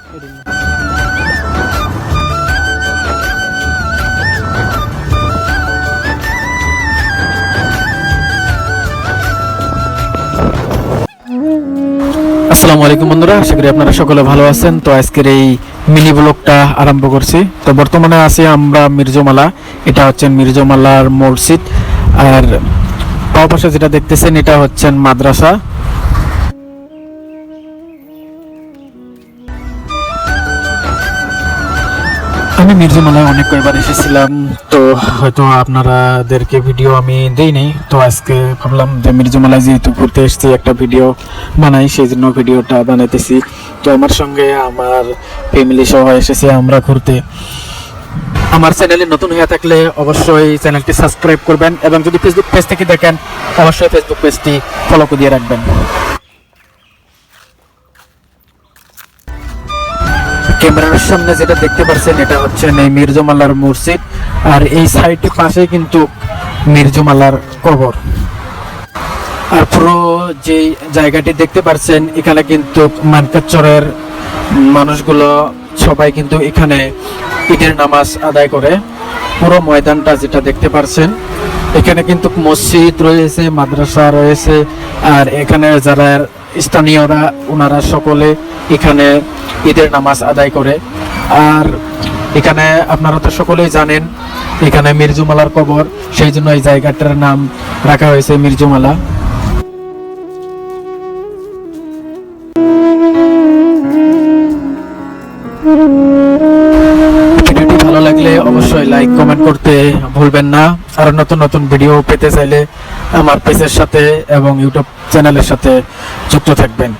আসসালামু আলাইকুম বন্ধুরা, আশা করি আপনারা সকলে ভালো আছেন। তো আজকের এই মিনি ব্লগটা আরম্ভ করছি। তো বর্তমানে আছি আমরা মির্জমালা। এটা হচ্ছেন মির্জমালার মসজিদ, আর বাম পাশে যেটা দেখতেছেন এটা হচ্ছেন মাদ্রাসা। আমি মির্জমালায় অনেক কয়েকবার এসেছিলাম, তো হয়তো আপনারাদেরকে ভিডিও আমি দেইনি। তো আজকে ভাবলাম যে মির্জমালায় যেহেতু ঘুরতে এসেছি একটা ভিডিও বানাই, সেই জন্য ভিডিওটা বানাইতেছি। তো আমার সঙ্গে আমার ফ্যামিলি সহ এসেছি আমরা ঘুরতে। আমার চ্যানেলে নতুন হয়ে থাকলে অবশ্যই চ্যানেলটি সাবস্ক্রাইব করবেন, এবং যদি ফেসবুক পেজ থেকে দেখেন অবশ্যই ফেসবুক পেজটি ফলো করে দিয়ে রাখবেন। ক্যামেরার সামনে যেটা দেখতে পাচ্ছেন এটা হচ্ছে এই মির্জমালার মসজিদ, আর এই সাইডের পাশে কিন্তু মির্জমালার কবর। আর পুরো যে জায়গাটি দেখতে পাচ্ছেন এখানে কিন্তু মানকাচরের মানুষগুলো সবাই কিন্তু এখানে ঈদের নামাজ আদায় করে। পুরো ময়দানটা যেটা দেখতে পাচ্ছেন, এখানে কিন্তু মসজিদ রয়েছে, মাদ্রাসা রয়েছে, আর এখানে যারা স্থানীয়রা ওনারা সকলে এখানে ঈদের নামাজ আদায় করে। আর এখানে আপনারা তো সকলেই জানেন এখানে মির্জমালার কবর, সেই জন্য এই জায়গাটার নাম রাখা হয়েছে মির্জমালা। ভিডিওটি ভালো লাগলে অবশ্যই লাইক কমেন্ট করতে ভুলবেন না। আর নতুন নতুন ভিডিও পেতে চাইলে আমার পেজের সাথে এবং ইউটিউব চ্যানেলের সাথে যুক্ত থাকবেন।